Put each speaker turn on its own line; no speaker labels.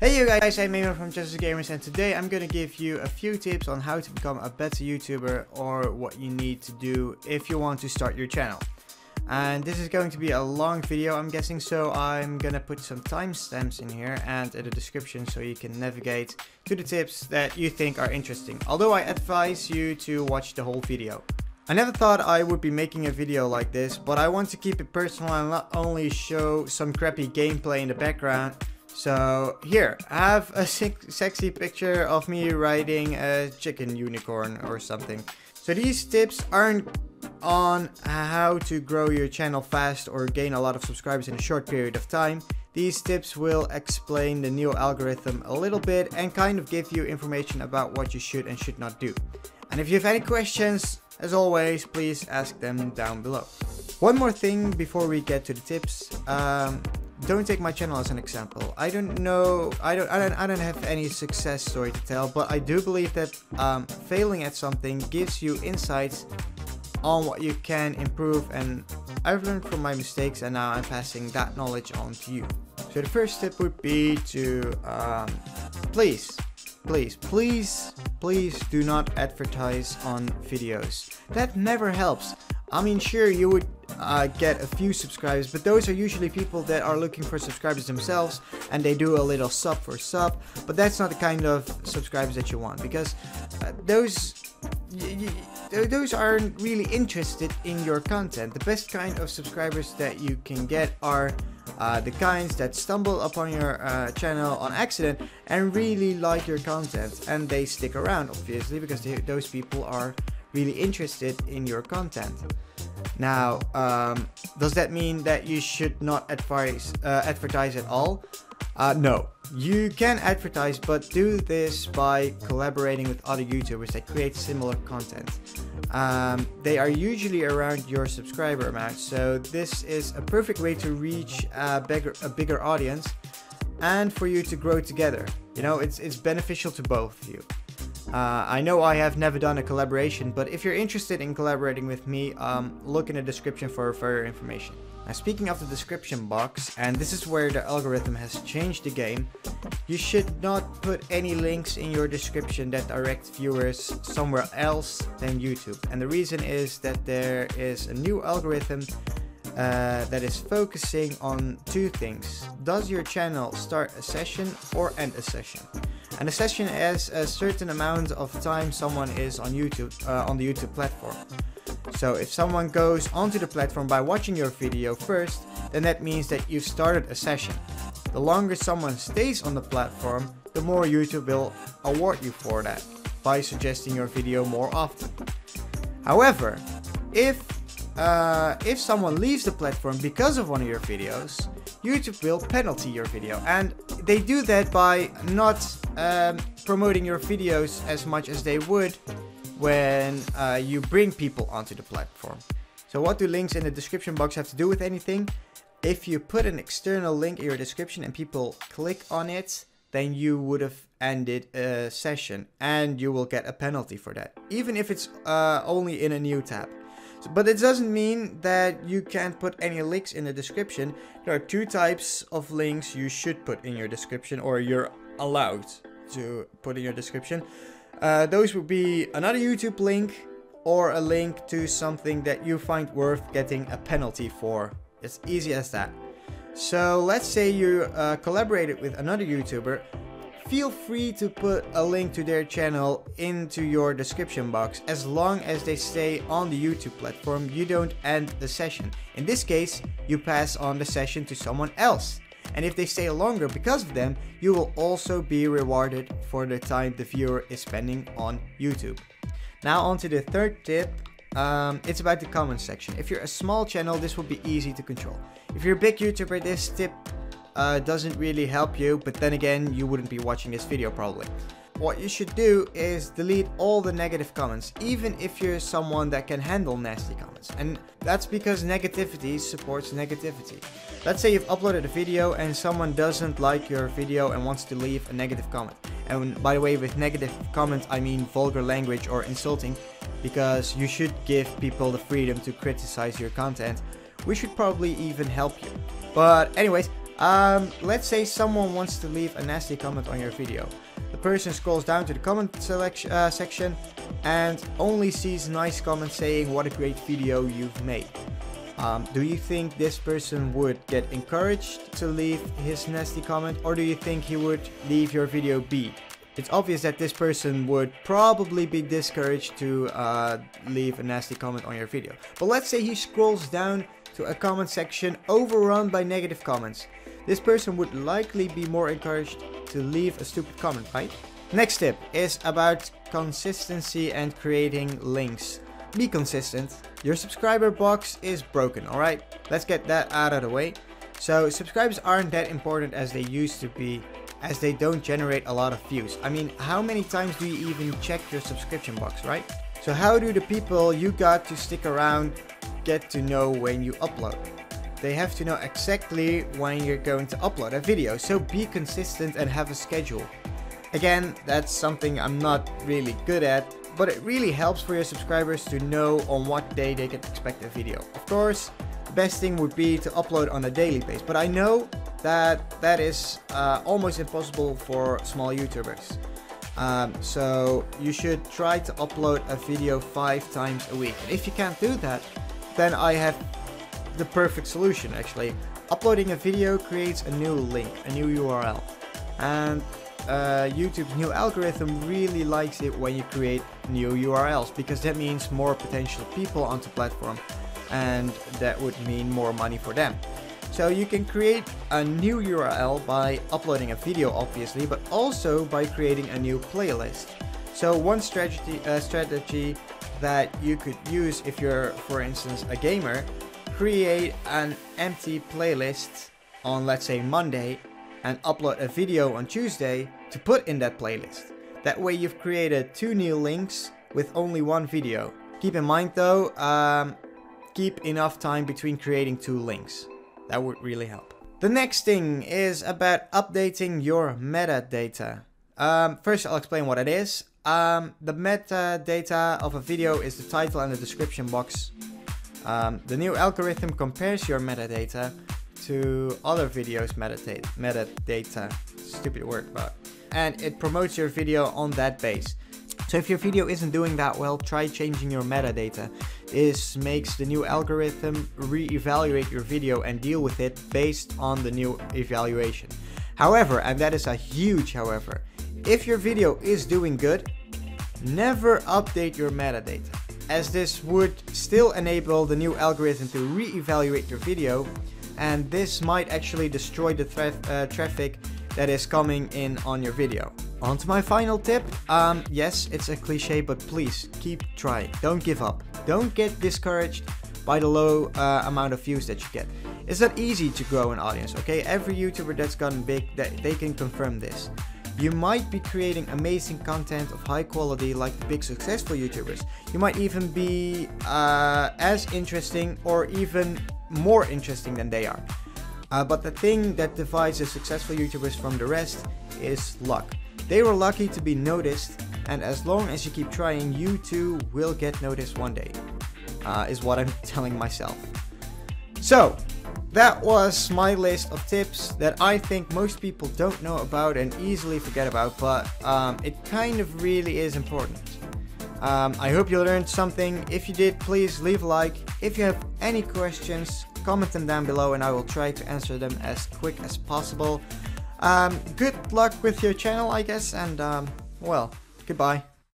Hey you guys, I'm Eamon from justusgamerz, and today I'm gonna give you a few tips on how to become a better YouTuber or what you need to do if you want to start your channel. And this is going to be a long video, I'm guessing, so I'm gonna put some timestamps in here and in the description so you can navigate to the tips that you think are interesting. Although I advise you to watch the whole video. I never thought I would be making a video like this, but I want to keep it personal and not only show some crappy gameplay in the background. So here, I have a sexy picture of me riding a chicken unicorn or something. So these tips aren't on how to grow your channel fast or gain a lot of subscribers in a short period of time. These tips will explain the new algorithm a little bit and kind of give you information about what you should and should not do. And if you have any questions, as always, please ask them down below. One more thing before we get to the tips. Don't take my channel as an example. I don't have any success story to tell, but I do believe that failing at something gives you insights on what you can improve, and I've learned from my mistakes and now I'm passing that knowledge on to you. So the first tip would be to please do not advertise on videos. That never helps. I mean, sure, you would get a few subscribers, but those are usually people that are looking for subscribers themselves and they do a little sub for sub, but that's not the kind of subscribers that you want, because those aren't really interested in your content. The best kind of subscribers that you can get are the kinds that stumble upon your channel on accident and really like your content, and they stick around, obviously, because those people are really interested in your content. Now, does that mean that you should not advertise at all? No, you can advertise, but do this by collaborating with other YouTubers that create similar content. They are usually around your subscriber amount, so this is a perfect way to reach a bigger audience and for you to grow together. You know, it's beneficial to both of you. I know I have never done a collaboration, but if you're interested in collaborating with me, look in the description for further information. Now, speaking of the description box, and this is where the algorithm has changed the game, you should not put any links in your description that direct viewers somewhere else than YouTube. And the reason is that there is a new algorithm that is focusing on two things. Does your channel start a session or end a session? And a session is a certain amount of time someone is on YouTube, on the YouTube platform. So if someone goes onto the platform by watching your video first, then that means that you've started a session. The longer someone stays on the platform, the more YouTube will award you for that by suggesting your video more often. However, if someone leaves the platform because of one of your videos, YouTube will penalty your video, and they do that by not promoting your videos as much as they would when you bring people onto the platform. So what do links in the description box have to do with anything? If you put an external link in your description and people click on it, then you would have ended a session and you will get a penalty for that, even if it's only in a new tab. But it doesn't mean that you can't put any links in the description. There are two types of links you should put in your description, or you're allowed to put in your description. Those would be another YouTube link or a link to something that you find worth getting a penalty for. It's easy as that. So let's say you collaborated with another YouTuber. Feel free to put a link to their channel into your description box. As long as they stay on the YouTube platform, you don't end the session. In this case, you pass on the session to someone else. And if they stay longer because of them, you will also be rewarded for the time the viewer is spending on YouTube. Now on to the third tip. It's about the comment section. If you're a small channel, this will be easy to control. If you're a big YouTuber, this tip doesn't really help you, but then again, you wouldn't be watching this video probably. What you should do is delete all the negative comments, even if you're someone that can handle nasty comments. And that's because negativity supports negativity. Let's say you've uploaded a video and someone doesn't like your video and wants to leave a negative comment. And by the way, with negative comments, I mean vulgar language or insulting, because you should give people the freedom to criticize your content. We should probably even help you. But anyways, Let's say someone wants to leave a nasty comment on your video. The person scrolls down to the comment section and only sees nice comments saying what a great video you've made. Do you think this person would get encouraged to leave his nasty comment, or do you think he would leave your video be? It's obvious that this person would probably be discouraged to leave a nasty comment on your video. But let's say he scrolls down to a comment section overrun by negative comments. This person would likely be more encouraged to leave a stupid comment, right? Next tip is about consistency and creating links. Be consistent. Your subscriber box is broken, alright? Let's get that out of the way. So subscribers aren't that important as they used to be, as they don't generate a lot of views. I mean, how many times do you even check your subscription box, right? So how do the people you got to stick around get to know when you upload? They have to know exactly when you're going to upload a video. So be consistent and have a schedule. Again, that's something I'm not really good at, but it really helps for your subscribers to know on what day they can expect a video. Of course, the best thing would be to upload on a daily basis, but I know that is almost impossible for small YouTubers. So you should try to upload a video 5 times a week. And if you can't do that, then I have the perfect solution actually. Uploading a video creates a new link, a new URL. And YouTube's new algorithm really likes it when you create new URLs, because that means more potential people onto the platform, and that would mean more money for them. So you can create a new URL by uploading a video obviously, but also by creating a new playlist. So one strategy that you could use if you're, for instance, a gamer, create an empty playlist on, let's say, Monday, and upload a video on Tuesday to put in that playlist. That way you've created 2 new links with only 1 video. Keep in mind though, keep enough time between creating 2 links. That would really help. The next thing is about updating your metadata. First I'll explain what it is. The metadata of a video is the title and the description box. The new algorithm compares your metadata to other videos' metadata, stupid word, but, and it promotes your video on that base. So if your video isn't doing that well, try changing your metadata. This makes the new algorithm re-evaluate your video and deal with it based on the new evaluation. However, and that is a huge however, if your video is doing good, never update your metadata, as this would still enable the new algorithm to re-evaluate your video, and this might actually destroy the traffic that is coming in on your video. On to my final tip. Yes, it's a cliche, but please keep trying. Don't give up. Don't get discouraged by the low amount of views that you get. It's not easy to grow an audience, okay? Every YouTuber that's gotten big, they can confirm this. You might be creating amazing content of high quality like the big successful YouTubers. You might even be as interesting or even more interesting than they are. But the thing that divides the successful YouTubers from the rest is luck. They were lucky to be noticed, and as long as you keep trying, you too will get noticed one day, is what I'm telling myself. So, that was my list of tips that I think most people don't know about and easily forget about, but it kind of really is important. I hope you learned something. If you did, please leave a like. If you have any questions, comment them down below and I will try to answer them as quick as possible. Good luck with your channel, I guess, and well, goodbye.